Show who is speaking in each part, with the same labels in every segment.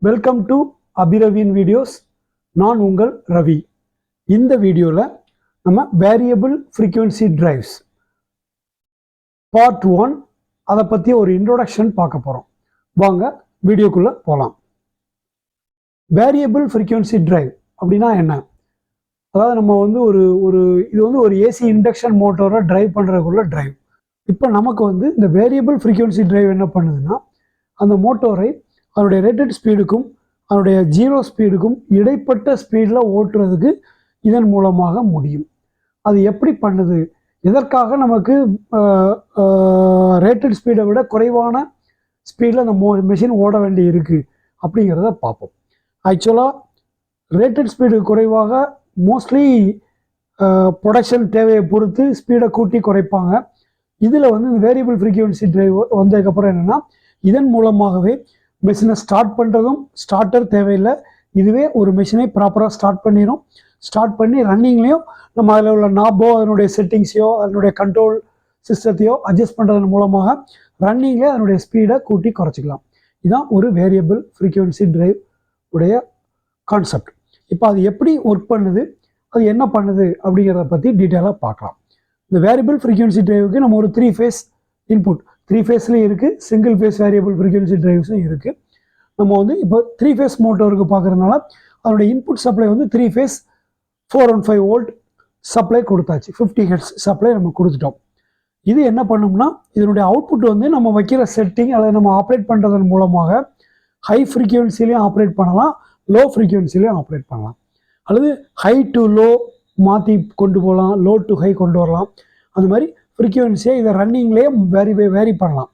Speaker 1: Welcome to அபிரவின் videos. நான் உங்கள் ரவி. இந்த வீடியோவில் நம்ம வேரியபிள் ஃப்ரீக்வன்சி டிரைவ்ஸ் பார்ட் 1 அதை பற்றி ஒரு இன்ட்ரோடக்ஷன் பார்க்க போகிறோம். வாங்க வீடியோக்குள்ளே போகலாம். வேரியபிள் ஃப்ரீக்வன்சி டிரைவ் அப்படின்னா என்ன? அதாவது நம்ம வந்து இது வந்து ஒரு ஏசி இண்டக்ஷன் மோட்டரை டிரைவ் பண்ணுறதுக்குள்ள டிரைவ். இப்போ நமக்கு வந்து இந்த வேரியபிள் ஃப்ரீக்வன்சி டிரைவ் என்ன பண்ணுதுன்னா, அந்த மோட்டோரை அதனுடைய ரேட்டட் ஸ்பீடுக்கும் அதனுடைய ஜீரோ ஸ்பீடுக்கும் இடைப்பட்ட ஸ்பீடில் ஓட்டுறதுக்கு இதன் மூலமாக முடியும். அது எப்படி பண்ணுது, எதற்காக நமக்கு ரேட்டட் ஸ்பீடை விட குறைவான ஸ்பீடில் அந்த மெஷின் ஓட வேண்டி இருக்குது அப்படிங்கிறத பார்ப்போம். ஆக்சுவலாக ரேட்டட் ஸ்பீடு குறைவாக மோஸ்ட்லி ப்ரொடக்ஷன் தேவையை பொறுத்து ஸ்பீடை கூட்டி குறைப்பாங்க. இதில் வந்து இந்த வேரியபிள் ஃப்ரீக்வன்சி டிரைவ் வந்ததுக்கப்புறம் என்னென்னா, இதன் மூலமாகவே மெஷினை ஸ்டார்ட் பண்ணுறதும் ஸ்டார்டர் தேவையில்லை. இதுவே ஒரு மெஷினை ப்ராப்பராக ஸ்டார்ட் பண்ணிடும். ஸ்டார்ட் பண்ணி ரன்னிங்லேயும் நம்ம அதில் உள்ள நாபோ அதனுடைய செட்டிங்ஸையோ அதனுடைய கண்ட்ரோல் சிஸ்டத்தையோ அட்ஜஸ்ட் பண்ணுறதன் மூலமாக ரன்னிங்லேயே அதனுடைய ஸ்பீடை கூட்டி குறைச்சிக்கலாம். இதுதான் ஒரு வேரியபிள் ஃப்ரீக்வன்சி டிரைவ் உடைய கான்செப்ட். இப்போ அது எப்படி ஒர்க் பண்ணுது, அது என்ன பண்ணுது அப்படிங்கிறத பற்றி டீட்டெயிலாக பார்க்கலாம். இந்த வேரியபிள் ஃப்ரீக்வன்சி டிரைவுக்கு நம்ம ஒரு 3 ஃபேஸ் இன்புட், 3 ஃபேஸ்லேயும் இருக்குது, சிங்கிள் ஃபேஸ் வேரியபிள் ஃப்ரீக்வன்சி டிரைவ்ஸும் இருக்குது. நம்ம வந்து இப்போ 3 ஃபேஸ் மோட்டருக்கு பார்க்குறதுனால அதனுடைய இன்புட் சப்ளை வந்து 3 ஃபேஸ் 415 வோல்ட் சப்ளை கொடுத்தாச்சு. 50 ஹெர்ட்ஸ் சப்ளை நம்ம கொடுத்துட்டோம். இது என்ன பண்ணும்னா, இதனுடைய அவுட்புட் வந்து நம்ம வைக்கிற செட்டிங் அதை நம்ம ஆப்ரேட் பண்ணுறதன் மூலமாக ஹை ஃப்ரீக்வன்சிலையும் ஆப்ரேட் பண்ணலாம், லோ ஃப்ரீக்வன்சிலையும் ஆப்ரேட் பண்ணலாம், அல்லது ஹை டு லோ மாற்றி கொண்டு போகலாம், லோ டு ஹை கொண்டு வரலாம். அந்த மாதிரி ஃப்ரீக்வன்சியை இதை ரன்னிங்லேயே வேரி பண்ணலாம்.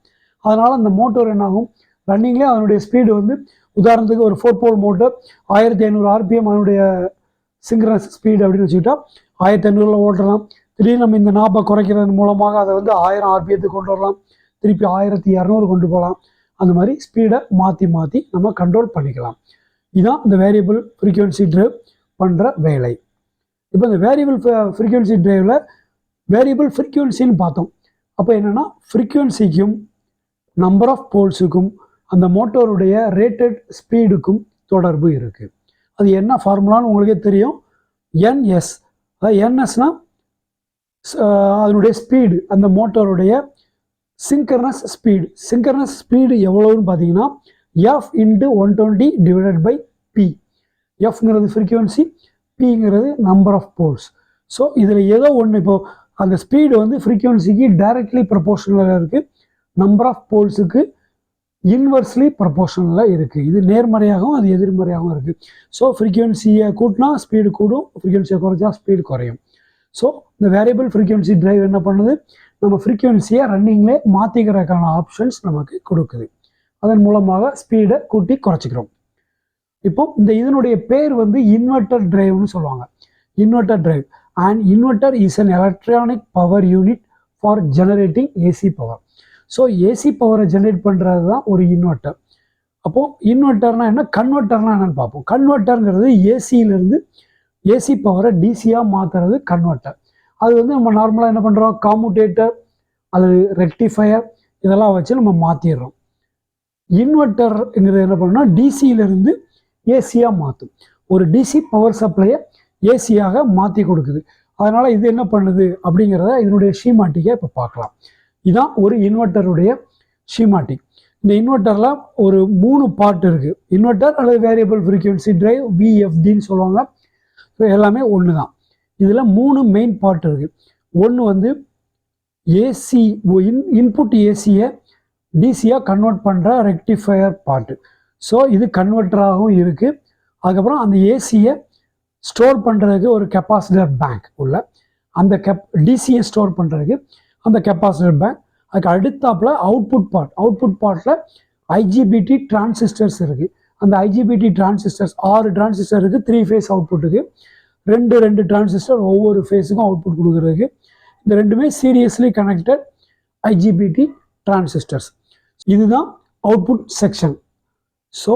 Speaker 1: அதனால் அந்த மோட்டர் என்னாகும், ரன்னிங்லேயே அதனுடைய ஸ்பீடு வந்து உதாரணத்துக்கு ஒரு 4 போல் மோட்டர் 1500 RPM அதனுடைய சிங்க்ரனஸ் ஸ்பீடு அப்படின்னு வச்சுக்கிட்டா 1500 ஓட்டலாம். திடீர்னு நம்ம இந்த நாப்பை குறைக்கிறதன் மூலமாக அதை வந்து 1000 RPM கொண்டு வரலாம், திருப்பி 1200 கொண்டு போகலாம். அந்த மாதிரி ஸ்பீடை மாற்றி நம்ம கண்ட்ரோல் பண்ணிக்கலாம். இதுதான் இந்த வேரியபிள் ஃப்ரீக்வன்சி டிரைவ் பண்ணுற வேலை. இப்போ இந்த வேரியபிள் ஃப்ரீக்வன்சி டிரைவில் வேரியபிள் ஃப்ரீக்வன்சின்னு பார்த்தோம். அப்போ என்னென்னா, ஃப்ரீக்வன்சிக்கும் நம்பர் ஆஃப் போல்ஸுக்கும் அந்த மோட்டோருடைய ரேட்டட் ஸ்பீடுக்கும் தொடர்பு இருக்குது. அது என்ன ஃபார்முலான்னு உங்களுக்கே தெரியும், என்எஸ். அதாவது என்எஸ்னால் அதனுடைய ஸ்பீடு, அந்த மோட்டோருடைய சிங்கர்னஸ் ஸ்பீடு. சிங்கர்னஸ் ஸ்பீடு எவ்வளோன்னு பார்த்தீங்கன்னா F into 120 divided by P. எஃப்ங்கிறது ஃப்ரீக்வன்சி, பிங்கிறது நம்பர் ஆஃப் போல்ஸ். ஸோ இதில் ஏதோ ஒன்று, இப்போது அந்த ஸ்பீடு வந்து ஃப்ரீக்வன்சிக்கு டைரக்ட்லி ப்ரொபோர்ஷனலாக இருக்குது, நம்பர் ஆஃப் போல்ஸுக்கு இன்வெர்ஸ்லி ப்ரொபோர்ஷனலாக இருக்குது. இது நேர்மறையாகவும் அது எதிர்மறையாகவும் இருக்குது. ஸோ ஃப்ரீக்வன்சியை கூட்டினா ஸ்பீடு கூடும், ஃப்ரீக்வன்சியை குறைச்சா ஸ்பீடு குறையும். ஸோ இந்த வேரியபிள் ஃப்ரீக்வன்சி டிரைவ் என்ன பண்ணுது, நம்ம ஃப்ரீக்வன்சியை ரன்னிங்லே மாற்றிக்கிறதுக்கான ஆப்ஷன்ஸ் நமக்கு கொடுக்குது. அதன் மூலமாக ஸ்பீடை கூட்டி குறைச்சிக்கிறோம். இப்போ இதனுடைய பேர் வந்து இன்வெர்டர் டிரைவ்னு சொல்லுவாங்க. Inverter drive. And inverter is an electronic power unit for generating AC power. So AC பவரை ஜென்ரேட் பண்ணுறது தான் ஒரு இன்வெர்டர். அப்போது இன்வெர்டர்னா என்ன, கன்வெர்டர்னா என்னன்னு பார்ப்போம். கன்வெர்டருங்கிறது ஏசியிலேருந்து ஏசி பவரை டிசியாக மாற்றுறது கன்வெர்டர். அது வந்து நம்ம நார்மலாக என்ன பண்ணுறோம், காமுடேட்டர் அல்லது ரெக்டிஃபயர் இதெல்லாம் வச்சு நம்ம மாற்றிடுறோம். இன்வெர்டர்ங்கிறது என்ன பண்ணோம்னா, டிசியிலேருந்து ஏசியாக மாற்றும். ஒரு டிசி பவர் சப்ளையை ஏசியாக மாற்றி கொடுக்குது. அதனால் இது என்ன பண்ணுது அப்படிங்கிறத இதனுடைய ஷீமாட்டிக்கை இப்போ பார்க்கலாம். இதுதான் ஒரு இன்வெர்டருடைய ஷீமாட்டிக். இந்த இன்வெர்டரில் ஒரு 3 பார்ட் இருக்குது. இன்வெர்டர் அல்லது வேரியபிள் ஃப்ரீக்வன்சி டிரைவ், விஎஃப்டின்னு சொல்லுவாங்க. ஸோ எல்லாமே ஒன்று தான். இதில் 3 மெயின் பார்ட் இருக்குது. ஒன்று வந்து ஏசி, இன்புட் ஏசியை டிசியாக கன்வெர்ட் பண்ணுற ரெக்டிஃபயர் பார்ட்டு. ஸோ இது கன்வெர்டராகவும் இருக்குது. அதுக்கப்புறம் அந்த ஏசியை ஸ்டோர் பண்ணுறதுக்கு ஒரு கெப்பாசிட்டர் பேங்க் உள்ள அந்த டிசியை ஸ்டோர் பண்ணுறதுக்கு அந்த கெப்பாசிட்டர் பேங்க். அதுக்கு அடுத்தாப்பில் அவுட்புட் பார்ட்டில் ஐஜிபிடி டிரான்சிஸ்டர்ஸ் இருக்குது. அந்த ஐஜிபிடி டிரான்சிஸ்டர்ஸ் 6 டிரான்சிஸ்டர் இருக்குது. 3 ஃபேஸ் அவுட்புட்டுக்கு 2 டிரான்சிஸ்டர் ஒவ்வொரு ஃபேஸுக்கும் அவுட்புட் கொடுக்குறதுக்கு. இந்த ரெண்டுமே சீரியஸ்லி கனெக்டட் ஐஜிபிடி டிரான்சிஸ்டர்ஸ். இதுதான் அவுட்புட் செக்ஷன். ஸோ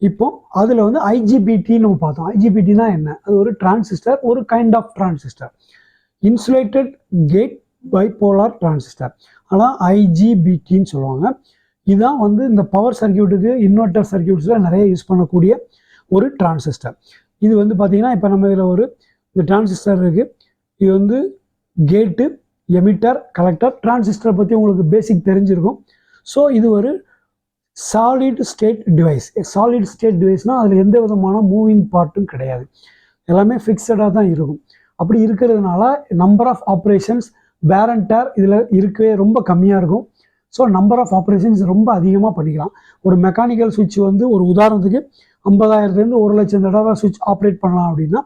Speaker 1: இப்போ அதில் வந்து ஐஜிபிடின்னு நம்ம பார்த்தோம். ஐஜிபிடினா என்ன, அது ஒரு டிரான்சிஸ்டர், ஒரு kind of transistor, insulated gate bipolar transistor. ஆனால் ஐஜிபிடின்னு சொல்லுவாங்க. இதுதான் வந்து இந்த பவர் சர்க்கியூட்டுக்கு இன்வெர்ட்டர் சர்க்கியூட்ஸில் நிறைய யூஸ் பண்ணக்கூடிய ஒரு டிரான்சிஸ்டர். இது வந்து பார்த்திங்கன்னா இப்போ நம்ம இதில் ஒரு இந்த டிரான்சிஸ்டர் இருக்குது. இது வந்து கேட்டு, எமிட்டர், கலெக்டர். டிரான்சிஸ்டரை பற்றி உங்களுக்கு பேசிக் தெரிஞ்சிருக்கும். ஸோ இது ஒரு solid state device. Solid state டிவைஸ்னால் அதில் எந்த விதமான மூவிங் பார்ட்டும் கிடையாது, எல்லாமே ஃபிக்ஸடாக தான் இருக்கும். அப்படி இருக்கிறதுனால number of operations where and there இதில் இருக்கவே ரொம்ப கம்மியாக இருக்கும். ஸோ நம்பர் ஆஃப் ஆப்ரேஷன்ஸ் ரொம்ப அதிகமாக பண்ணிக்கலாம். ஒரு மெக்கானிக்கல் சுவிட்ச் வந்து ஒரு உதாரணத்துக்கு 50,000லேருந்து 1,00,000 தடவை சுவிட்ச் ஆப்ரேட் பண்ணலாம் அப்படின்னா,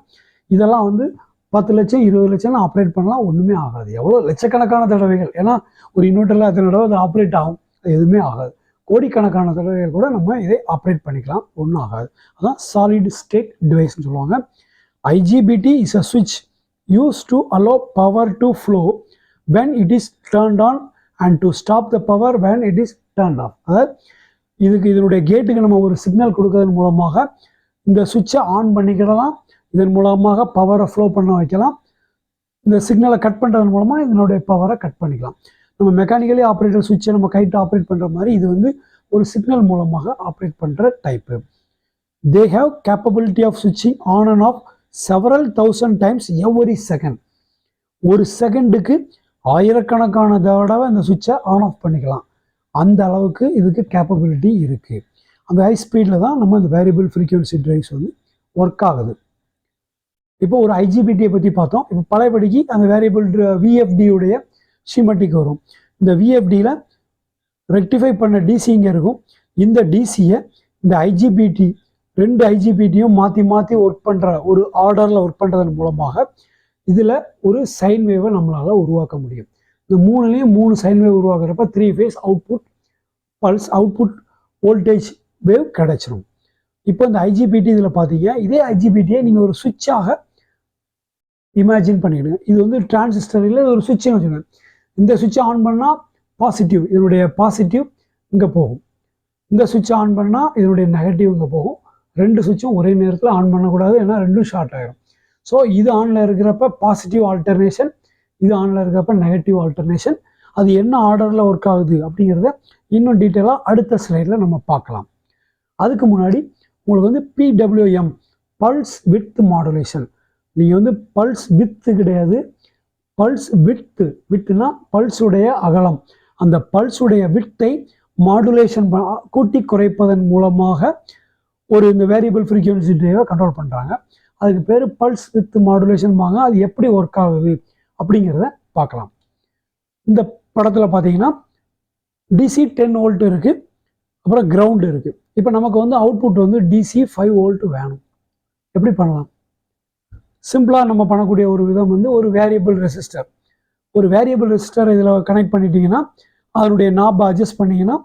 Speaker 1: இதெல்லாம் வந்து 10 லட்சம் 20 லட்சம் ஆப்ரேட் பண்ணலாம், ஒன்றுமே ஆகாது. எவ்வளோ லட்சக்கணக்கான தடவைகள், ஏன்னா ஒரு இன்வெர்ட்டரில் அத்தனை தடவை அது ஆப்ரேட் ஆகும், எதுவுமே ஆகாது. கோடிக்கணக்கான தடவைகள் கூட நம்ம இதை ஆப்ரேட் பண்ணிக்கலாம், ஒன்றும் ஆகாது. அதான் சாலிட் ஸ்டேட் டிவைஸ்ன்னு சொல்லுவாங்க. IGBT இஸ் அ சுவிட்ச் use to allow power to flow when it is turned on and to stop the power when it is turned off. அதாவது இதனுடைய கேட்டுக்கு நம்ம ஒரு சிக்னல் கொடுக்கறதன் மூலமாக இந்த சுவிட்சை ஆன் பண்ணிக்கிடலாம், இதன் மூலமாக பவரை ஃப்ளோ பண்ண வைக்கலாம். இந்த சிக்னலை கட் பண்ணுறதன் மூலமாக இதனுடைய பவரை கட் பண்ணிக்கலாம். நம்ம மெக்கானிக்கலி ஆப்ரேட்டர் சுவிட்சை நம்ம கைட்டு ஆப்ரேட் பண்ணுற மாதிரி இது வந்து ஒரு சிக்னல் மூலமாக ஆப்ரேட் பண்ணுற type. They have capability of ஸ்விட்சிங் on and off several thousand times every second. ஒரு செகண்டுக்கு ஆயிரக்கணக்கான தடவை இந்த சுவிட்சை ஆன் ஆஃப் பண்ணிக்கலாம். அந்த அளவுக்கு இதுக்கு கேப்பபிலிட்டி இருக்குது. அந்த ஹை ஸ்பீடில் தான் நம்ம இந்த வேரியபிள் ஃப்ரீக்வன்சி டிரைவ்ஸ் வந்து ஒர்க் ஆகுது. இப்போ ஒரு IGBTயை பற்றி பார்த்தோம். இப்போ பழையபடிக்கு அந்த வேரியபிள் VFDயுடைய ஸ்கீமேட்டிக் வரும். இந்த VFDயில் ரெக்டிஃபை பண்ண DC இங்கே இருக்கும். இந்த DCயை இந்த IGBT 2 IGBTயும் மாற்றி மாற்றி ஒர்க் பண்ணுற ஒரு ஆர்டரில் ஒர்க் பண்ணுறதன் மூலமாக இதில் ஒரு சைன் வேவை நம்மளால் உருவாக்க முடியும். இந்த 3லேயும் 3 சைன் வேவ் உருவாக்குறப்ப 3 phase output pulse output voltage wave கிடைச்சிரும். இப்போ இந்த IGBT இதில் பார்த்தீங்க, இதே IGBTயை நீங்கள் ஒரு சுவிட்சாக இமேஜின் பண்ணிக்கிடுங்க. இது வந்து டிரான்சிஸ்டரில் ஒரு சுவிட்சுன்னு வச்சுக்கோங்க. இந்த சுவிட்சை ஆன் பண்ணால் பாசிட்டிவ், இதனுடைய பாசிட்டிவ் இங்கே போகும். இந்த சுவிட்சை ஆன் பண்ணால் இதனுடைய நெகட்டிவ் இங்கே போகும். 2 சுவிட்சும் ஒரே நேரத்தில் ஆன் பண்ணக்கூடாது, ஏன்னா 2ம் ஷார்ட் ஆகிடும். ஸோ இது ஆனில் இருக்கிறப்ப பாசிட்டிவ் ஆல்டர்னேஷன், இது ஆனில் இருக்கிறப்ப நெகட்டிவ் ஆல்டர்னேஷன். அது என்ன ஆர்டரில் ஒர்க் ஆகுது அப்படிங்கிறத இன்னும் டீட்டெயிலாக அடுத்த ஸ்லைடில் நம்ம பார்க்கலாம். அதுக்கு முன்னாடி உங்களுக்கு வந்து PWM பல்ஸ் விட்த் மாடுலேஷன். நீங்கள் வந்து பல்ஸ் வித்து கிடையாது, பல்ஸ் விட்த்து. விட்டுனா பல்ஸுடைய அகலம். அந்த பல்ஸுடைய வித்தை மாடுலேஷன் கூட்டி குறைப்பதன் மூலமாக ஒரு இந்த வேரியபிள் ஃப்ரீக்வன்சி டிரைவை கண்ட்ரோல் பண்ணுறாங்க. அதுக்கு பேர் பல்ஸ் வித் மாடுலேஷன் வாங்க. அது எப்படி ஒர்க் ஆகுது அப்படிங்கிறத பார்க்கலாம். இந்த படத்தில் பார்த்தீங்கன்னா DC 10 வோல்ட் இருக்குது, அப்புறம் கிரவுண்டு இருக்குது. இப்போ நமக்கு வந்து அவுட்புட் வந்து DC 5 வோல்ட் வேணும். எப்படி பண்ணலாம்? சிம்பிளாக நம்ம பண்ணக்கூடிய ஒரு விதம் வந்து ஒரு வேரியபிள் ரெசிஸ்டர். ஒரு வேரியபிள் ரெசிஸ்டர் இதில் கனெக்ட் பண்ணிட்டீங்கன்னா அதனுடைய நாபை அட்ஜஸ்ட் பண்ணிங்கன்னா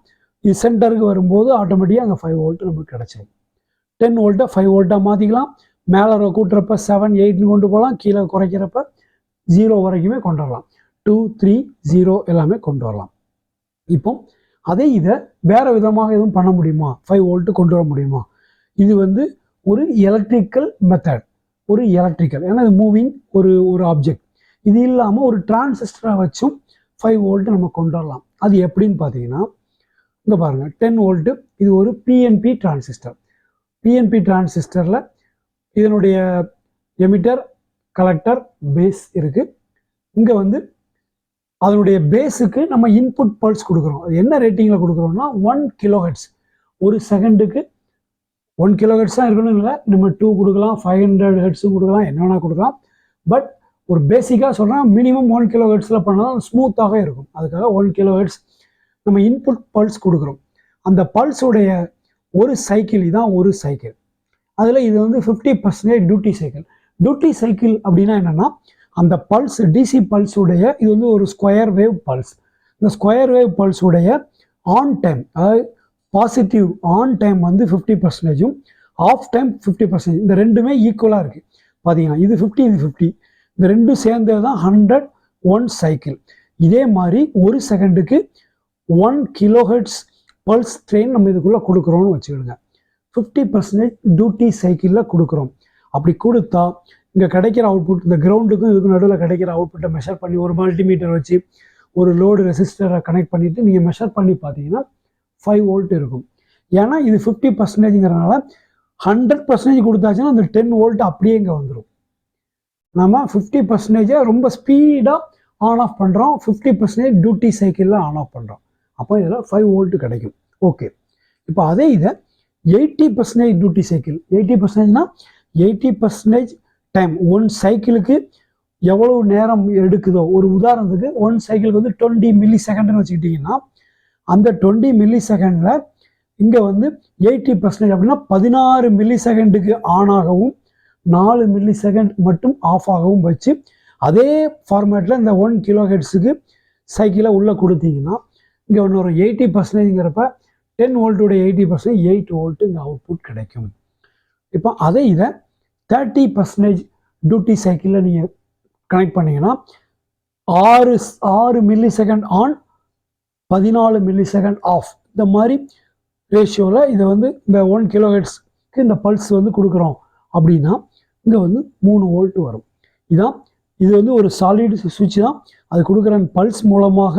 Speaker 1: இது சென்டருக்கு வரும்போது ஆட்டோமேட்டிக்காக அங்கே 5 வோல்ட் நமக்கு கிடச்சிடும். 10 வோல்ட்டை 5 வோல்ட்டாக மாற்றிக்கலாம். மேலே கூட்டுறப்ப 7, 8ன்னு கொண்டு போகலாம், கீழே குறைக்கிறப்ப 0 வரைக்குமே கொண்டு வரலாம். 2, 3, 0 எல்லாமே கொண்டு வரலாம். இப்போ அதே இதை வேறு விதமாக எதுவும் பண்ண முடியுமா? 5 வோல்ட்டு கொண்டு வர முடியுமா? இது வந்து ஒரு எலக்ட்ரிக்கல் மெத்தட், ஒரு எலக்ட்ரிக்கல், ஏன்னா இது மூவிங் ஒரு ஆப்ஜெக்ட். இது இல்லாமல் ஒரு டிரான்சிஸ்டரை வச்சும் 5 வோல்ட்டு நம்ம கொண்டு வரலாம். அது எப்படின்னு பார்த்தீங்கன்னா, இங்கே பாருங்கள், 10 வோல்ட்டு. இது ஒரு PNP டிரான்சிஸ்டர். PNP டிரான்சிஸ்டரில் இதனுடைய எமிட்டர், கலெக்டர், பேஸ் இருக்குது. இங்கே வந்து அதனுடைய பேஸுக்கு நம்ம இன்புட் பல்ஸ் கொடுக்குறோம். அது என்ன ரேட்டிங்கில் கொடுக்குறோம்னா 1 kHz. ஒரு செகண்டுக்கு 1 kHz தான் இருக்கணும் இல்லை, நம்ம 2 கொடுக்கலாம், 500 Hz கொடுக்கலாம், என்ன வேணால் கொடுக்கலாம். பட் ஒரு பேசிக்காக சொல்கிறேன், மினிமம் 1 kHz பண்ணால் ஸ்மூத்தாக இருக்கும். அதுக்காக 1 kHz நம்ம இன்புட் பல்ஸ் கொடுக்குறோம். அந்த பல்ஸுடைய ஒரு சைக்கிள், இதான் ஒரு சைக்கிள். அதில் இது வந்து 50% டியூட்டி சைக்கிள். டியூட்டி சைக்கிள் அப்படின்னா என்னென்னா, அந்த பல்ஸ் DC பல்ஸுடைய இது வந்து ஒரு ஸ்கொயர் வேவ் பல்ஸ். இந்த ஸ்கொயர் வேவ் பல்ஸுடைய ஆன் டைம், அதாவது பாசிட்டிவ் ஆன் டைம் வந்து 50%, ஆஃப் டைம் 50%. இந்த ரெண்டுமே ஈக்குவலாக இருக்குது. பார்த்தீங்கன்னா இது 50, இது 50. இந்த ரெண்டும் சேர்ந்தது தான் 101 சைக்கிள். இதே மாதிரி ஒரு செகண்டுக்கு 1 kHz பல்ஸ் ட்ரெயின் நம்ம இதுக்குள்ளே கொடுக்குறோன்னு வச்சுக்கிடுங்க. 50% டியூட்டி சைக்கிளில் கொடுக்குறோம். அப்படி கொடுத்தா இங்கே கிடைக்கிற அவுட்புட், இந்த கிரவுண்டுக்கும் இதுக்கும் நடுவில் கிடைக்கிற அவுட்புட்டை மெஷர் பண்ணி ஒரு மல்டிமீட்டர் வச்சு ஒரு லோடு ரெசிஸ்டரை கனெக்ட் பண்ணிவிட்டு நீங்கள் மெஷர் பண்ணி பார்த்தீங்கன்னா 5 வோல்ட் இருக்கும். ஏன்னா இது 50%ங்கிறனால 100% கொடுத்தாச்சுன்னா அந்த 10 வோல்ட் அப்படியே இங்கே வந்துடும். நம்ம 50% ரொம்ப ஸ்பீடாக ஆன் ஆஃப் பண்ணுறோம், 50% டியூட்டி சைக்கிளில் ஆன் ஆஃப் பண்ணுறோம். அப்போ இதில் 5 வோல்ட் கிடைக்கும். ஓகே, இப்போ அதே இதை 80% டியூட்டி சைக்கிள், 80%னா 80% டைம், ஒன் சைக்கிளுக்கு எவ்வளவு நேரம் எடுக்குதோ, ஒரு உதாரணத்துக்கு ஒன் சைக்கிளுக்கு வந்து 20 மில்லி செகண்ட்னு வச்சுக்கிட்டிங்கன்னா அந்த 20 மில்லி செகண்டில் இங்கே வந்து 80% அப்படின்னா 16 மில்லி செகண்டுக்கு ஆன் ஆகவும் 4 மில்லி செகண்ட் மட்டும் ஆஃப் ஆகவும் வச்சு அதே ஃபார்மேட்டில் இந்த 1 கிலோ ஹெர்ட்ஸுக்கு சைக்கிளை உள்ளே கொடுத்தீங்கன்னா இங்கே இன்னொரு 80%ங்கிறப்ப 10 வோல்ட்டுடைய 80% 8 வோல்ட்டு இங்கே அவுட்புட் கிடைக்கும். இப்போ அதே இதை 30% டியூட்டி சைக்கிளில் நீங்கள் கனெக்ட் பண்ணிங்கன்னா 6 millisecond on, 14 millisecond off, இந்த மாதிரி ரேஷியோவில் இதை வந்து இந்த 1 கிலோ ஹெர்ட்ஸ்க்கு இந்த பல்ஸ் வந்து கொடுக்குறோம் அப்படின்னா இங்கே வந்து 3 வோல்ட் வரும். இது வந்து ஒரு சாலிட் சுவிட்ச் தான். அது கொடுக்குற பல்ஸ் மூலமாக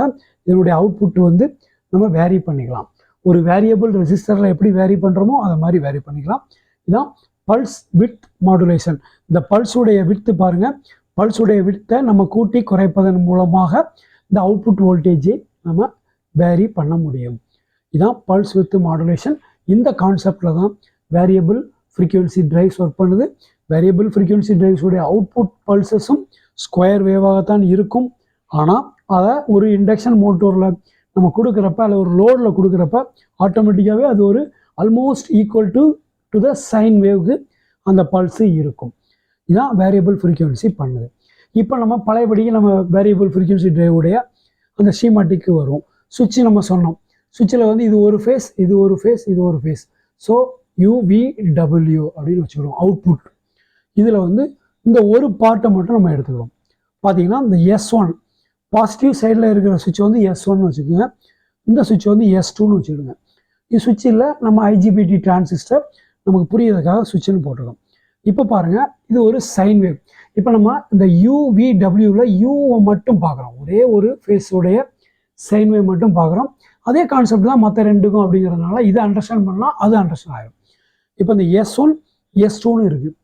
Speaker 1: இதனுடைய அவுட்புட் வந்து நம்ம வேரி பண்ணிக்கலாம். ஒரு வேரியபிள் ரெசிஸ்டரில் எப்படி வேரி பண்ணுறோமோ அதை மாதிரி வேரி பண்ணிக்கலாம். இதுதான் பல்ஸ் வித் மாடுலேஷன். இந்த பல்ஸுடைய வித்து பாருங்கள், பல்ஸுடைய வித்தை நம்ம கூட்டி குறைப்பதன் மூலமாக இந்த அவுட்புட் வோல்டேஜை நம்ம வேரி பண்ண முடியும். இதுதான் பல்ஸ் வித் மாடுலேஷன். இந்த கான்செப்டில் தான் வேரியபிள் ஃப்ரீக்வன்சி டிரைவ்ஸ் ஒர்க் பண்ணுது. வேரியபிள் ஃப்ரீக்வன்சி டிரைவ்ஸுடைய அவுட்புட் பல்சஸும் ஸ்கொயர் வேவாகத்தான் இருக்கும். ஆனால் அதை ஒரு இண்டக்ஷன் மோட்டோரில் நம்ம கொடுக்குறப்ப, அல்ல ஒரு லோடில் கொடுக்குறப்ப ஆட்டோமேட்டிக்காகவே அது ஒரு almost equal to the sine வேவ்க்கு அந்த பல்ஸு இருக்கும். இதுதான் வேரியபிள் ஃப்ரீக்வன்சி பண்ணுது. இப்போ நம்ம பழையபடிக்கு நம்ம வேரியபிள் ஃப்ரீக்வன்சி டிரைவுடைய அந்த ஸ்கீமாட்டிக்கு வரும். சுவிட்சு நம்ம சொன்னோம், சுவிட்சில் வந்து இது ஒரு ஃபேஸ், இது ஒரு ஃபேஸ், இது ஒரு ஃபேஸ். ஸோ UVW அப்படின்னு வச்சுக்கிறோம் அவுட்புட். இதில் வந்து இந்த ஒரு பார்ட்டை மட்டும் நம்ம எடுத்துக்கிறோம். பார்த்தீங்கன்னா இந்த S1 பாசிட்டிவ் சைடில் இருக்கிற சுவிட்ச் வந்து S1ன்னு வச்சுக்கோங்க, இந்த சுவிட்ச் வந்து S2ன்னு வச்சுக்கோங்க. இது சுவிட்சில் நம்ம IGBT டிரான்சிஸ்டர் நமக்கு புரியறதுக்காக சுவிட்சுன்னு போட்டுருக்கோம். இப்போ பாருங்கள், இது ஒரு சைன் வேவ். இப்போ நம்ம இந்த UVWவில் யூவை மட்டும் பார்க்குறோம், ஒரே ஒரு ஃபேஸுடைய சைன் வேவ் மட்டும் பார்க்குறோம். அதே கான்செப்ட் தான் மற்ற ரெண்டுக்கும் அப்படிங்கிறதுனால இதை அண்டர்ஸ்டாண்ட் பண்ணலாம், அது அண்டர்ஸ்டாண்ட் ஆகிடும். இப்போ இந்த S1 S2ன்னு இருக்குது.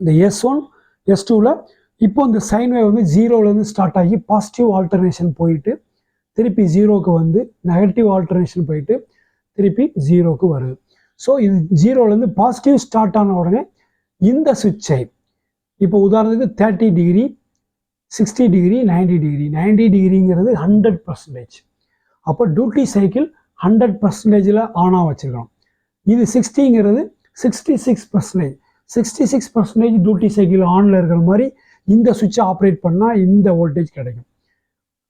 Speaker 1: இந்த S1 S2வில் இப்போ இந்த சைன் வேவ் வந்து 0லேருந்து ஸ்டார்ட் ஆகி பாசிட்டிவ் ஆல்டர்னேஷன் போயிட்டு திருப்பி 0க்கு வந்து நெகட்டிவ் ஆல்டர்னேஷன் போயிட்டு திருப்பி 0க்கு வருது. ஸோ இது 0லேருந்து பாசிட்டிவ் ஸ்டார்ட் ஆன உடனே இந்த சுவிட்சை இப்போ உதாரணத்துக்கு 30 டிகிரி, 60 டிகிரி, 90 டிகிரி, 90 டிகிரிங்கிறது 100%. அப்போ டியூட்டி சைக்கிள் 100%ல் ஆனாக வச்சுருக்கோம். இது 60ங்கிறது 66%. 66% டியூட்டி சைக்கிள் ஆனில் இருக்கிற மாதிரி இந்த சுவிட்சை ஆப்ரேட் பண்ணால் இந்த வோல்டேஜ் கிடைக்கும்.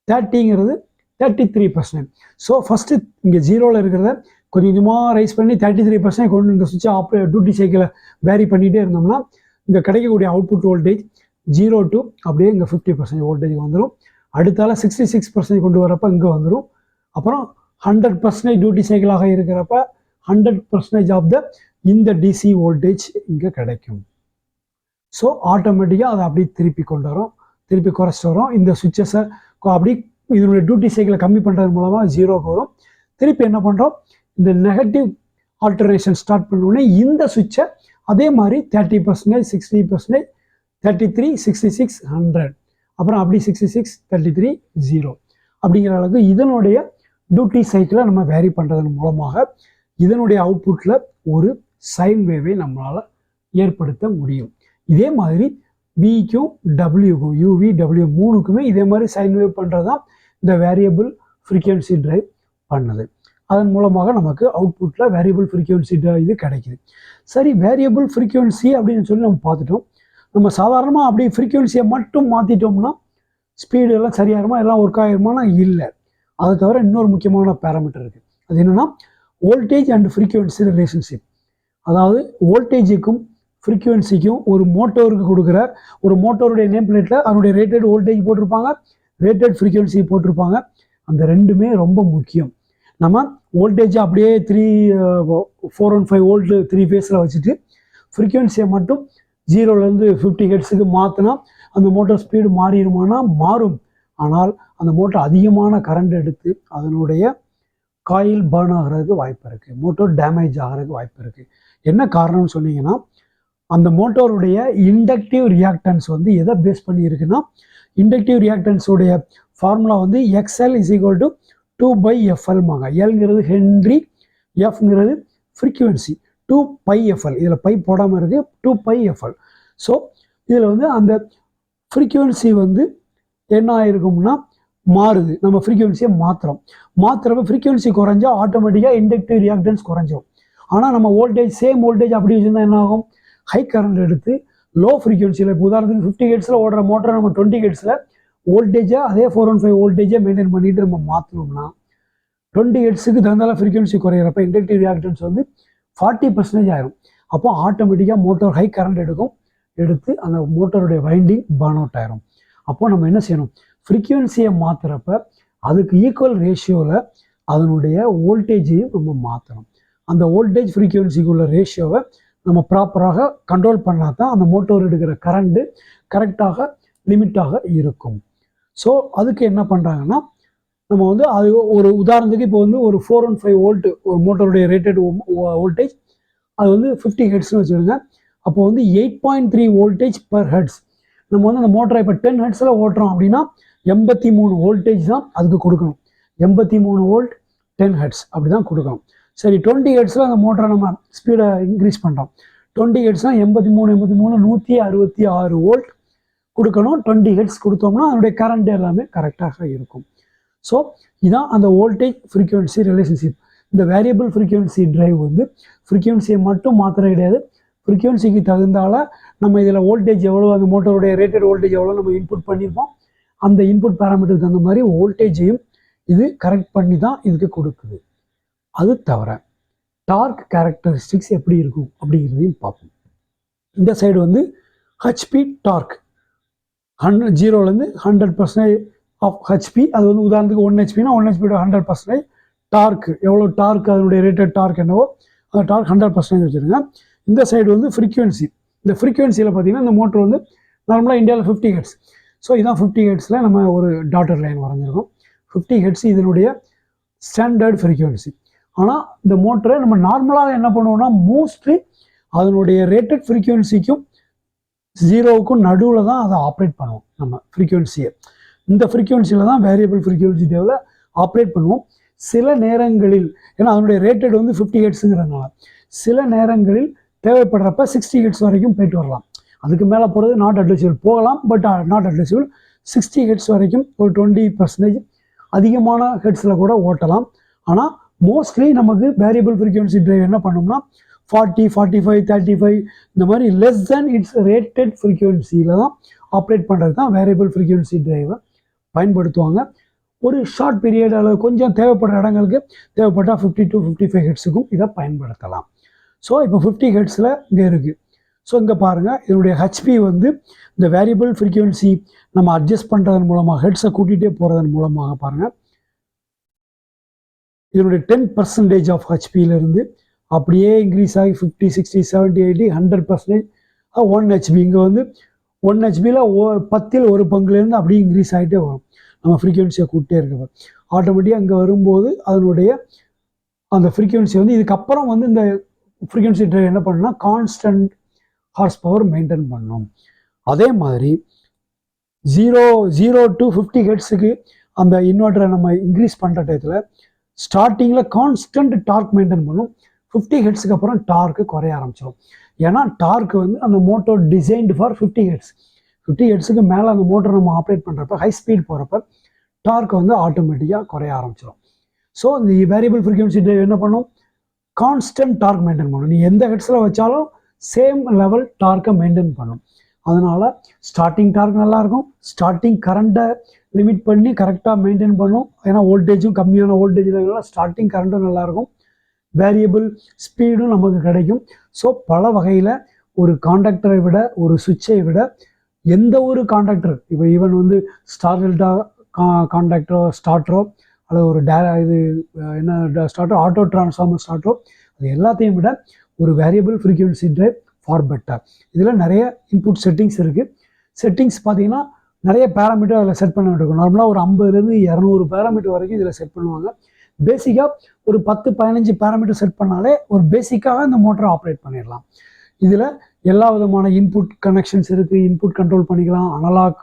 Speaker 1: 30ங்கிறது 33%. ஸோ ஃபஸ்ட்டு இங்கே 0ல் இருக்கிறத கொஞ்சம் கொஞ்சமாக ரைஸ் பண்ணி 33% கொண்டு இந்த சுவிட்சை டியூட்டி சைக்கிளை வேரி பண்ணிகிட்டே இருந்தோம்னா இங்கே கிடைக்கக்கூடிய அவுட்புட் வோல்டேஜ் 0 to அப்படியே இங்கே 50% வோல்டேஜ் வந்துடும். அடுத்தால 66% கொண்டு வரப்போ இங்கே வந்துடும். அப்புறம் 100% டியூட்டி சைக்கிளாக இருக்கிறப்ப 100% ஆஃப் த இந்த DC வோல்டேஜ் இங்கே கிடைக்கும். ஸோ ஆட்டோமேட்டிக்காக அதை அப்படி திருப்பி கொண்டு வரும், திருப்பி குறைச்சிட்டு வரும். இந்த சுவிட்சஸை அப்படி இதனுடைய டியூட்டி சைக்கிளை கம்மி பண்ணுறது மூலமாக 0க்கு வரும். திருப்பி என்ன பண்ணுறோம், இந்த நெகட்டிவ் ஆல்டர்னேஷன் ஸ்டார்ட் பண்ணோடனே இந்த சுவிட்சை அதே மாதிரி 30%, 60%, 33, 66, 100, அப்புறம் அப்படி 66, 33, 0 அப்படிங்கிற அளவுக்கு இதனுடைய டியூட்டி சைக்கிளை நம்ம வேரி பண்ணுறதன் மூலமாக இதனுடைய அவுட்புட்டில் ஒரு சைன் வேவை நம்மளால் ஏற்படுத்த முடியும். இதே மாதிரி Vக்கும் Wக்கும் UVW மூணுக்குமே இதே மாதிரி சைன் வேவ் பண்ணுறது தான் இந்த வேரியபிள் ஃப்ரீக்வன்சி டிரைவ் பண்ணுது. அதன் மூலமாக நமக்கு அவுட்புட்டில் வேரியபிள் ஃப்ரீக்வன்சி இது கிடைக்குது. சரி, வேரியபிள் ஃப்ரீக்வன்சி அப்படின்னு சொல்லி நம்ம பார்த்துட்டோம். நம்ம சாதாரணமாக அப்படி ஃப்ரீக்வன்சியை மட்டும் மாற்றிட்டோம்னா ஸ்பீடு எல்லாம் சரியாகுமா, எல்லாம் ஒர்க் ஆகிருமானா இல்லை. அதை தவிர இன்னொரு முக்கியமான பேராமீட்டர் இருக்குது. அது என்னென்னா வோல்டேஜ் அண்ட் ஃப்ரீக்வன்சி ரிலேஷன்ஷிப். அதாவது வோல்டேஜுக்கும் ஃப்ரீக்வன்சிக்கும் ஒரு மோட்டோருக்கு கொடுக்குற ஒரு மோட்டோருடைய நேம் பிளேட்டில் அதனுடைய ரேட்டட் வோல்டேஜ் போட்டிருப்பாங்க, ரேட்டட் ஃப்ரீக்வன்சி போட்டிருப்பாங்க. அந்த ரெண்டுமே ரொம்ப முக்கியம். நம்ம வோல்டேஜை அப்படியே 415 வோல்ட்டு 3 ஃபேஸில் வச்சுட்டு ஃப்ரீக்வன்சியை மட்டும் 0லேருந்து 50 ஹெர்ட்ஸுக்கு மாற்றினா அந்த மோட்டர் ஸ்பீடு மாறிடுமானா மாறும். ஆனால் அந்த மோட்டர் அதிகமான கரண்ட் எடுத்து அதனுடைய காயில் பர்ன் ஆகிறதுக்கு வாய்ப்பு இருக்குது, மோட்டோர் டேமேஜ் ஆகிறதுக்கு வாய்ப்பு இருக்குது. என்ன காரணம்னு சொன்னீங்கன்னா, அந்த மோட்டோருடைய இண்டக்டிவ் ரியாக்டன்ஸ் வந்து எதை பேஸ் பண்ணி இருக்குன்னா, இண்டக்டிவ் ரியாக்டன்ஸோடைய ஃபார்முலா வந்து XL = 2/FL மாங்க. எல்ங்கிறது ஹென்ரி, எஃப்ங்கிறது ஃப்ரீக்குவென்சி, 2πfl. இதில் பை போடாமல் இருக்குது, 2πfl. ஸோ இதில் வந்து அந்த ஃப்ரீக்குவென்சி வந்து என்ன ஆயிருக்கும்னா மாறுது. நம்ம ஃப்ரீக்குவென்சியை மாற்றுறப்ப ஃப்ரீக்குவென்சி குறைஞ்சா ஆட்டோமேட்டிக்காக இண்டக்டிவ் ரியாக்டன்ஸ் குறைஞ்சிடும். ஆனால் நம்ம வோல்டேஜ் சேம் வோல்டேஜ் அப்படி வச்சுருந்தா என்ன ஆகும், ஹை கரண்ட் எடுத்து லோ ஃப்ரீக்குவென்சியில், இப்போ உதாரணத்துக்கு 50 ஹெர்ட்ஸில் ஓடுற மோட்டரை நம்ம 20 ஹெர்ட்ஸில் வோல்டேஜை அதே 415 வோல்டேஜை மெயின்டைன் பண்ணிட்டு நம்ம மாற்றணும்னா 20 ஹெர்ட்ஸுக்கு தகுந்தால ஃப்ரீக்குவென்சி குறையிறப்ப இண்டக்டிவ் ரியாக்டன்ஸ் வந்து 40% ஆயிரும். அப்போ ஆட்டோமேட்டிக்காக மோட்டர் ஹை கரண்ட் எடுத்து அந்த மோட்டருடைய வைண்டிங் பர்ன் அவுட் ஆயிரும். அப்போ நம்ம என்ன செய்யணும், ஃப்ரீக்குவென்சியை மாற்றுறப்ப அதுக்கு ஈக்குவல் ரேஷியோவில் அதனுடைய வோல்டேஜையும் நம்ம மாற்றணும். அந்த வோல்டேஜ் ஃப்ரீக்குவென்சிக்குள்ள ரேஷியோவை நம்ம ப்ராப்பராக கண்ட்ரோல் பண்ணால் தான் அந்த மோட்டோர் எடுக்கிற கரண்ட்டு கரெக்டாக லிமிட்டாக இருக்கும். ஸோ அதுக்கு என்ன பண்ணுறாங்கன்னா, நம்ம வந்து அது ஒரு உதாரணத்துக்கு இப்போ வந்து ஒரு 415 வோல்ட் ஒரு மோட்டருடைய ரேட்டட் வோல்டேஜ் அது வந்து 50 ஹெர்ட்ஸ்னு வச்சுருங்க. அப்போ வந்து 8.3 வோல்டேஜ் பர் ஹெர்ட்ஸ். நம்ம வந்து அந்த மோட்டரை இப்போ 10 ஹெர்ட்ஸில் ஓட்டுறோம் அப்படின்னா 83 வோல்டேஜ் தான் அதுக்கு கொடுக்கணும். 83 வோல்ட் 10 ஹெர்ட்ஸ் அப்படி தான் கொடுக்கணும். சரி, 20 ஹெர்ட்ஸில் அந்த மோட்டரை நம்ம ஸ்பீடை இன்க்ரீஸ் பண்ணுறோம். 20 ஹெர்ட்ஸ்னால் 83 166 வோல்ட் கொடுக்கணும். 20 ஹெர்ட்ஸ் கொடுத்தோம்னா அதனுடைய கரண்ட் எல்லாமே கரெக்டாக இருக்கும். ஸோ இதுதான் அந்த வோல்டேஜ் ஃப்ரீக்குவென்சி ரிலேஷன்ஷிப். இந்த வேரியபிள் ஃப்ரீக்குவென்சி டிரைவ் வந்து ஃப்ரீக்குவென்சியை மட்டும் மாத்திர கிடையாது, ஃப்ரீக்குவென்சிக்கு தகுந்தால நம்ம இதில் வோல்டேஜ் எவ்வளோ, அந்த மோட்டருடைய ரேட்டட் வோல்டேஜ் எவ்வளோ நம்ம இன்புட் பண்ணியிருப்போம், அந்த இன்புட் பேராமீட்டருக்கு தகுந்த மாதிரி வோல்டேஜையும் இது கரெக்ட் பண்ணி தான் இதுக்கு கொடுக்குது. அது தவிர டார்க் கேரக்டரிஸ்டிக்ஸ் எப்படி இருக்கும் அப்படிங்கிறதையும் பார்ப்போம். இந்த சைடு வந்து ஹெச்பி டார்க் 0லேருந்து 100% ஆஃப் ஹெச்பி. அது வந்து உதாரணத்துக்கு 1 ஹெச்பினா 1 ஹெச்பியோட 100% டார்க் எவ்வளோ, டார்க் அதனுடைய ரேட்டட் டார்க் என்னவோ அந்த டார்க் 100% வச்சுருங்க. இந்த சைடு வந்து ஃப்ரீக்குவென்சி. இந்த ஃப்ரீக்குவென்சியில் பார்த்தீங்கன்னா இந்த மோட்டர் வந்து நார்மலாக இந்தியாவில் 50 ஹெர்ட்ஸ். ஸோ இதான் 50 ஹெர்ட்ஸில் நம்ம ஒரு டாட்டர் லைன் வரைஞ்சிருக்கோம். 50 ஹெர்ட்ஸ் இதனுடைய ஸ்டாண்டர்ட் ஃப்ரீக்குவென்சி. ஆனால் இந்த மோட்டரை நம்ம நார்மலாக என்ன பண்ணுவோம்னா மோஸ்ட்லி அதனுடைய ரேட்டட் ஃப்ரீக்குவென்சிக்கும் 0க்கும் நடுவில் தான் அதை ஆப்ரேட் பண்ணுவோம் நம்ம ஃப்ரீக்குவென்சியை. இந்த ஃப்ரீக்குவென்சியில் தான் வேரியபிள் ஃப்ரீக்குவென்சி டேவில் ஆப்ரேட் பண்ணுவோம். சில நேரங்களில், ஏன்னா அதனுடைய ரேட்டட் வந்து 50 ஹெர்ட்ஸுங்கிறதுனால சில நேரங்களில் தேவைப்படுறப்ப 60 ஹெர்ட்ஸ் வரைக்கும் போயிட்டு வரலாம். அதுக்கு மேலே போகிறது நாட் அட்வைசபிள், போகலாம் பட் நாட் அட்வைசபிள். 60 ஹெர்ட்ஸ் வரைக்கும் ஒரு 20% அதிகமான ஹெர்ட்ஸில் கூட ஓட்டலாம். ஆனால் மோஸ்ட்லி நமக்கு வேரியபிள் ஃப்ரீக்குவென்சி டிரைவ் என்ன பண்ணோம்னா 40, 45, 35 இந்த மாதிரி லெஸ் தேன் இட்ஸ் ரேட்டட் ஃப்ரீக்குவென்சியில் தான் ஆப்ரேட் பண்ணுறது தான் வேரியபிள் ஃப்ரீக்குவென்சி டிரைவை பயன்படுத்துவாங்க. ஒரு ஷார்ட் பீரியட் அல்லது கொஞ்சம் தேவைப்படுற இடங்களுக்கு தேவைப்பட்டால் 50 to 55 ஹெர்ட்ஸுக்கும் இதை பயன்படுத்தலாம். ஸோ இப்போ 50 ஹெர்ட்ஸில் இங்கே இருக்குது. ஸோ இங்கே பாருங்கள், இதனுடைய ஹெச்பி வந்து இந்த வேரியபிள் ஃப்ரீக்குவென்சி நம்ம அட்ஜஸ்ட் பண்ணுறதன் மூலமாக ஹெர்ட்ஸை கூட்டிகிட்டே போகிறதன் மூலமாக பாருங்கள் இதனுடைய 10% ஆஃப் ஹெச்பியிலிருந்து அப்படியே இன்க்ரீஸ் ஆகி 50, 60, 70, 80, 100% 1 ஹெச்பி. இங்கே வந்து 1 ஹெச்பியில் 10ல் 1 பங்குலேருந்து அப்படியே இன்க்ரீஸ் ஆகிட்டே வரும். நம்ம ஃப்ரீக்குவென்சியை கூட்டிகிட்டே இருக்க ஆட்டோமேட்டிக்காக அங்கே வரும்போது அதனுடைய அந்த ஃப்ரீக்குவென்சி வந்து இதுக்கப்புறம் வந்து இந்த ஃப்ரீக்குவென்சி டிரைவ் என்ன பண்ணணும்னா கான்ஸ்டன்ட் ஹார்ஸ் பவர் மெயின்டைன் பண்ணணும். அதே மாதிரி 0 to 50 ஹெர்ட்ஸுக்கு அந்த இன்வெர்ட்டரை நம்ம இன்க்ரீஸ் பண்ணுற டயத்தில் ஸ்டார்டிங்கில் கான்ஸ்டன்ட் டார்க் மெயின்டைன் பண்ணும். 50 ஹெர்ட்ஸுக்கு அப்புறம் டார்க்கு குறைய ஆரம்பிச்சிடும். ஏன்னா டார்க் வந்து அந்த மோட்டர் டிசைன்டு ஃபார் 50 ஹெர்ட்ஸ். 50 ஹெர்ட்ஸுக்கு மேலே அந்த மோட்டர் நம்ம ஆப்ரேட் பண்ணுறப்ப ஹை ஸ்பீட் போகிறப்ப டார்க் வந்து ஆட்டோமேட்டிக்காக குறைய ஆரம்பிச்சிடும். ஸோ இந்த வேரியபிள் ஃப்ரீக்குவென்சி டிரைவ் என்ன பண்ணும், கான்ஸ்டன்ட் டார்க் மெயின்டைன் பண்ணும். நீ எந்த ஹெர்ட்ஸில் வச்சாலும் சேம் லெவல் டார்க்கை மெயின்டைன் பண்ணும். அதனால் ஸ்டார்டிங் டார்க் நல்லாயிருக்கும், ஸ்டார்டிங் கரண்ட்டை லிமிட் பண்ணி கரெக்டாக மெயின்டைன் பண்ணும். ஏன்னா வோல்டேஜும் கம்மியான வோல்டேஜில் ஸ்டார்டிங் கரண்ட்டும் நல்லாயிருக்கும், வேரியபிள் ஸ்பீடும் நமக்கு கிடைக்கும். ஸோ பல வகையில் ஒரு காண்டாக்டரை விட ஒரு சுவிட்சை விட எந்த ஒரு காண்டாக்டர், இப்போ ஈவன் வந்து ஸ்டார் டெல்டா காண்டாக்டரோ ஸ்டார்டரோ அல்லது ஒரு இது என்ன ஸ்டார்டர் ஆட்டோ டிரான்ஸ்ஃபார்மர் ஸ்டார்டரோ அது எல்லாத்தையும் விட ஒரு variable frequency drive for better. இதில் நிறைய இன்புட் செட்டிங்ஸ் இருக்குது. செட்டிங்ஸ் பார்த்தீங்கன்னா நிறைய பேராமீட்டர் அதில் செட் பண்ண வேண்டியிருக்கும். நார்மலாக ஒரு 50லேருந்து 200 பேராமீட்டர் வரைக்கும் இதில் செட் பண்ணுவாங்க. பேசிக்காக ஒரு 10-15 பேராமீட்டர் செட் பண்ணாலே ஒரு பேசிக்காக இந்த மோட்டரை ஆப்ரேட் பண்ணிடலாம். இதில் எல்லா விதமான இன்புட் கனெக்ஷன்ஸ் இருக்குது. இன்புட் கண்ட்ரோல் பண்ணிக்கலாம். அனலாக்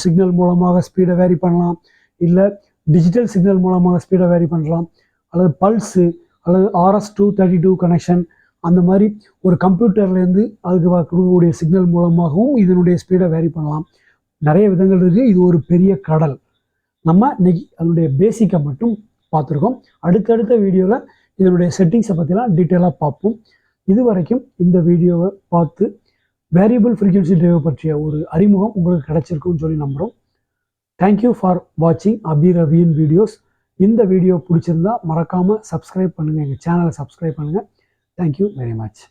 Speaker 1: சிக்னல் மூலமாக ஸ்பீடை வேரி பண்ணலாம், இல்லை டிஜிட்டல் சிக்னல் மூலமாக ஸ்பீடை வேரி பண்ணலாம், அல்லது பல்ஸு அல்லது RS-232 கனெக்ஷன், அந்த மாதிரி ஒரு கம்ப்யூட்டர்லேருந்து அதுக்கு கொடுக்கக்கூடிய சிக்னல் மூலமாகவும் இதனுடைய ஸ்பீடை வேரி பண்ணலாம். நிறைய விதங்கள் இருக்குது. இது ஒரு பெரிய கடல். நம்ம இன்னைக்கு அதனுடைய பேசிக்கை மட்டும் பார்த்துருக்கோம். அடுத்தடுத்த வீடியோவில் இதனுடைய செட்டிங்ஸை பற்றிலாம் டீட்டெயிலாக பார்ப்போம். இது வரைக்கும் இந்த வீடியோவை பார்த்து வேரியபிள் ஃப்ரீக்வன்சி டிரைவ் பற்றிய ஒரு அறிமுகம் உங்களுக்கு கிடைச்சிருக்குன்னு சொல்லி நம்புகிறோம். தேங்க்யூ ஃபார் வாட்சிங் அபி ரவியின் வீடியோஸ். இந்த வீடியோ பிடிச்சிருந்தா மறக்காமல் சப்ஸ்கிரைப் பண்ணுங்கள், எங்கள் சேனலை சப்ஸ்கிரைப் பண்ணுங்கள். Thank you very much.